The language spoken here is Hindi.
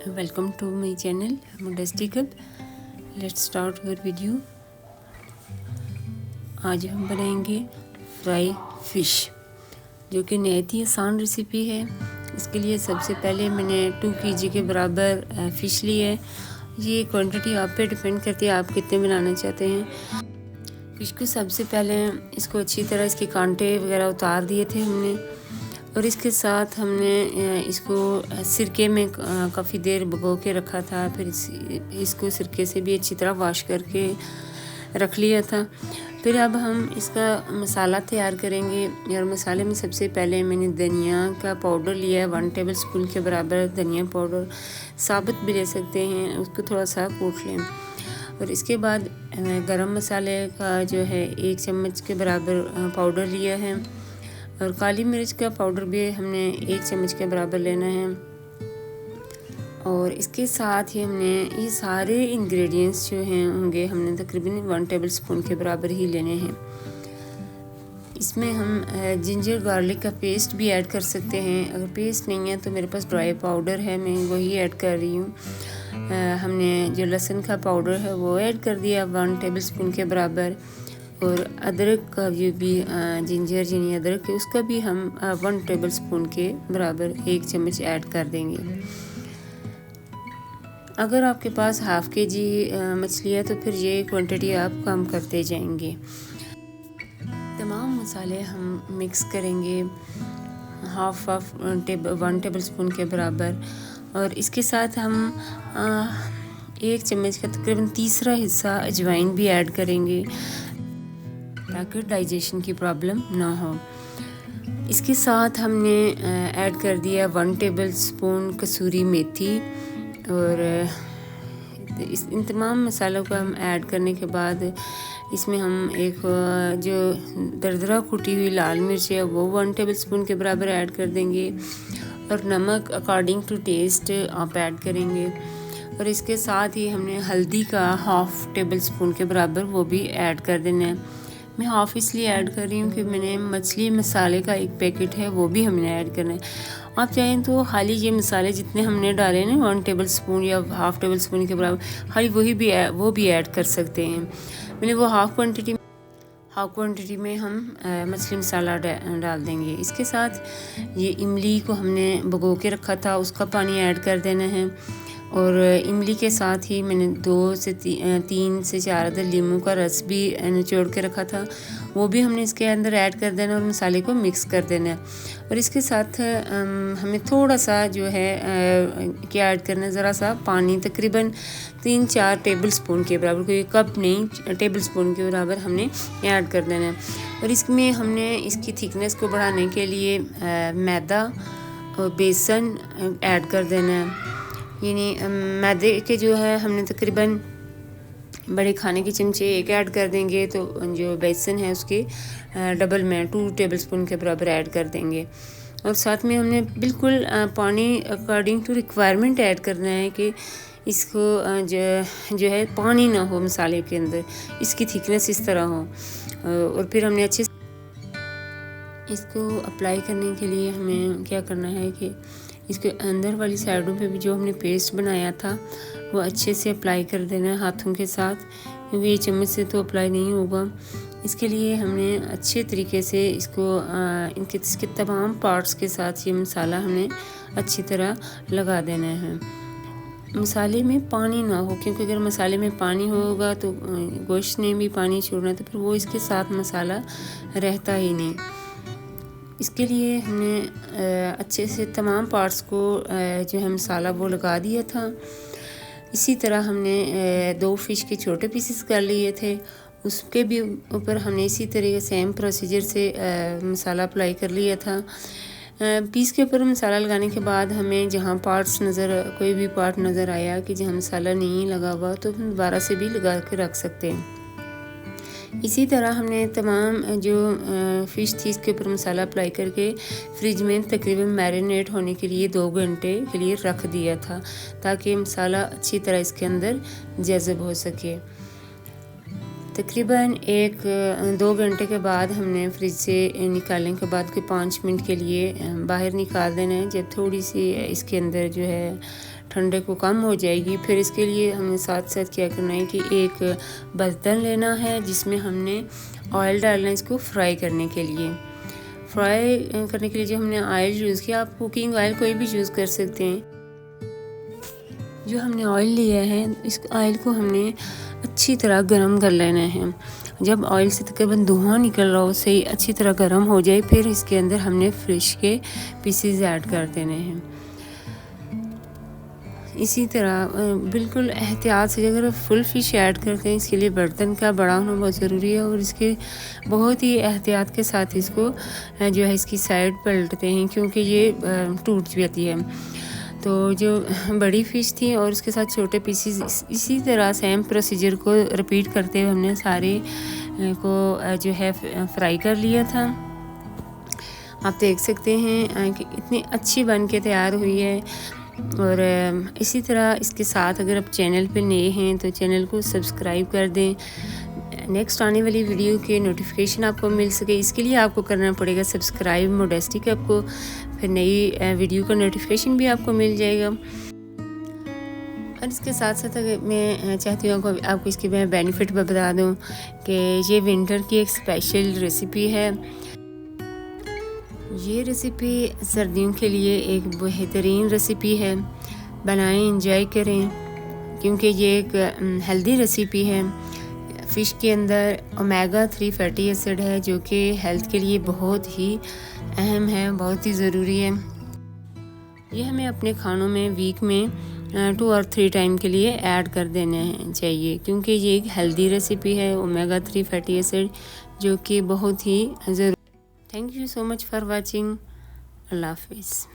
Welcome to my channel modesty cup. Let's start our video. आज हम बनाएंगे फ्राई फ़िश, जो कि नहायत ही आसान रेसिपी है। इसके लिए सबसे पहले मैंने 2 kg के बराबर फ़िश ली है। ये क्वांटिटी आप पे डिपेंड करती है, आप कितने बनाना चाहते हैं। फ़िश को सबसे पहले इसको अच्छी तरह इसके कांटे वगैरह उतार दिए थे हमने, और इसके साथ हमने इसको सिरके में काफ़ी देर भिगो के रखा था। फिर इसको सिरके से भी अच्छी तरह वॉश करके रख लिया था। फिर अब हम इसका मसाला तैयार करेंगे, और मसाले में सबसे पहले मैंने धनिया का पाउडर लिया है 1 टेबल स्पून के बराबर। धनिया पाउडर साबुत भी ले सकते हैं, उसको थोड़ा सा कूट लें। और इसके बाद गरम मसाले का जो है 1 चम्मच के बराबर पाउडर लिया है, और काली मिर्च का पाउडर भी हमने 1 चम्मच के बराबर लेना है। और इसके साथ ही हमने ये सारे इंग्रेडिएंट्स जो हैं होंगे हमने तकरीबन 1 टेबल स्पून के बराबर ही लेने हैं। इसमें हम जिंजर गार्लिक का पेस्ट भी ऐड कर सकते हैं। अगर पेस्ट नहीं है तो मेरे पास ड्राई पाउडर है, मैं वही ऐड कर रही हूँ। हमने जो लहसुन का पाउडर है वो ऐड कर दिया 1 टेबल स्पून के बराबर। और अदरक का भी जिंजर यानी अदरक है, उसका भी हम 1 टेबल स्पून के बराबर 1 चम्मच ऐड कर देंगे। अगर आपके पास ½ kg मछली है तो फिर ये क्वांटिटी आप कम करते जाएंगे। तमाम मसाले हम मिक्स करेंगे 1 टेबल स्पून के बराबर, और इसके साथ हम 1 चम्मच का तकरीबन तीसरा हिस्सा अजवाइन भी ऐड करेंगे, ताकि डाइजेशन की प्रॉब्लम ना हो। इसके साथ हमने ऐड कर दिया 1 टेबल स्पून कसूरी मेथी, और इन तमाम मसालों को हम ऐड करने के बाद इसमें हम एक जो दरदरा कुटी हुई लाल मिर्च है वो 1 टेबल स्पून के बराबर ऐड कर देंगे, और नमक अकॉर्डिंग टू टेस्ट आप ऐड करेंगे। और इसके साथ ही हमने हल्दी का ½ टेबल स्पून के बराबर वो भी ऐड कर देना है। मैं हाफ़ इसलिए ऐड कर रही हूँ कि मैंने मछली मसाले का 1 पैकेट है वो भी हमने ऐड करना है। आप चाहें तो खाली ये मसाले जितने हमने डाले ना 1 टेबल स्पून या ½ टेबल स्पून के बराबर खाली वो भी ऐड कर सकते हैं। मैंने वो हाफ़ क्वांटिटी में हम मछली मसाला डाल देंगे। इसके साथ ये इमली को हमने भिगो के रखा था, उसका पानी ऐड कर देना है। और इमली के साथ ही मैंने 3 से 4 अदर लीमू का रस भी निचोड़ के रखा था, वो भी हमने इसके अंदर ऐड कर देना और मसाले को मिक्स कर देना है। और इसके साथ हमें थोड़ा सा जो है क्या ऐड करना है, ज़रा सा पानी, तकरीबन 3-4 टेबल स्पून के बराबर, कोई कप नहीं, टेबल स्पून के बराबर हमने ऐड कर देना है। और इसमें हमने इसकी थिकनेस को बढ़ाने के लिए मैदा और बेसन ऐड कर देना है। यानी मैदे के जो है हमने तकरीबन बड़े खाने के चमचे 1 ऐड कर देंगे, तो जो बेसन है उसके डबल में 2 टेबल स्पून के बराबर ऐड कर देंगे। और साथ में हमने बिल्कुल पानी अकॉर्डिंग टू रिक्वायरमेंट ऐड करना है, कि इसको जो है पानी ना हो मसाले के अंदर, इसकी थिकनेस इस तरह हो। और फिर हमने अच्छे इसको अप्लाई करने के लिए हमें क्या करना है कि इसके अंदर वाली साइडों पे भी जो हमने पेस्ट बनाया था वो अच्छे से अप्लाई कर देना है हाथों के साथ, क्योंकि ये चम्मच से तो अप्लाई नहीं होगा। इसके लिए हमने अच्छे तरीके से इसको इसके तमाम पार्ट्स के साथ ये मसाला हमने अच्छी तरह लगा देना है। मसाले में पानी ना हो, क्योंकि अगर मसाले में पानी होगा तो गोश्त ने भी पानी छोड़ना, तो फिर वो इसके साथ मसाला रहता ही नहीं। इसके लिए हमने अच्छे से तमाम पार्ट्स को जो है मसाला वो लगा दिया था। इसी तरह हमने 2 फ़िश के छोटे पीसेस कर लिए थे, उसके भी ऊपर हमने इसी तरह सेम प्रोसीजर से मसाला अप्लाई कर लिया था। पीस के ऊपर मसाला लगाने के बाद हमें जहाँ कोई भी पार्ट नज़र आया कि जहाँ मसाला नहीं लगा हुआ, तो हम दोबारा से भी लगा के रख सकते हैं। इसी तरह हमने तमाम जो फ़िश थी इसके ऊपर मसाला अप्लाई करके फ्रिज में तकरीबन मैरिनेट होने के लिए 2 घंटे के लिए रख दिया था, ताकि मसाला अच्छी तरह इसके अंदर जज़ब हो सके। तकरीबन 1-2 घंटे के बाद हमने फ्रिज से निकालने के बाद के 5 मिनट के लिए बाहर निकाल देना है। जब थोड़ी सी इसके अंदर जो है ठंडे को कम हो जाएगी। फिर इसके लिए हमें साथ साथ क्या करना है कि एक बर्तन लेना है जिसमें हमने ऑयल डालना है इसको फ्राई करने के लिए। फ्राई करने के लिए जो हमने ऑयल यूज़ किया, आप कुकिंग ऑयल कोई भी यूज़ कर सकते हैं। जो हमने ऑयल लिया है इस ऑयल को हमने अच्छी तरह गरम कर लेना है। जब ऑयल से तकरीबन धुआं निकल रहा हो, सही अच्छी तरह गरम हो जाए, फिर इसके अंदर हमने फ़िश के पीसेस ऐड कर देने हैं। इसी तरह बिल्कुल एहतियात से अगर फुल फ़िश ऐड करते हैं, इसके लिए बर्तन का बड़ा होना बहुत ज़रूरी है और इसके बहुत ही एहतियात के साथ इसको जो है इसकी साइड पलटते हैं, क्योंकि ये टूट जाती है। तो जो बड़ी फ़िश थी और उसके साथ छोटे पीसेस, इसी तरह सेम प्रोसीजर को रिपीट करते हुए हमने सारे को जो है फ्राई कर लिया था। आप देख सकते हैं कि इतनी अच्छी बन के तैयार हुई है। और इसी तरह इसके साथ अगर आप चैनल पे नए हैं तो चैनल को सब्सक्राइब कर दें, नेक्स्ट आने वाली वीडियो के नोटिफिकेशन आपको मिल सके। इसके लिए आपको करना पड़ेगा सब्सक्राइब मोडेस्टी के, आपको फिर नई वीडियो का नोटिफिकेशन भी आपको मिल जाएगा। और इसके साथ साथ अगर मैं चाहती हूँ आपको इसके मैं बेनिफिट बता दूँ कि ये विंटर की एक स्पेशल रेसिपी है। ये रेसिपी सर्दियों के लिए एक बेहतरीन रेसिपी है। बनाएं, एंजॉय करें, क्योंकि ये एक हेल्दी रेसिपी है। फ़िश के अंदर ओमेगा 3 फैटी एसिड है जो कि हेल्थ के लिए बहुत ही अहम है, बहुत ही ज़रूरी है। ये हमें अपने खानों में वीक में 2 और 3 टाइम के लिए ऐड कर देने चाहिए, क्योंकि ये एक हेल्दी रेसिपी है। ओमेगा 3 फैटी एसिड जो कि बहुत ही ज़रूरी। Thank you so much for watching. अल्लाह हाफिज़।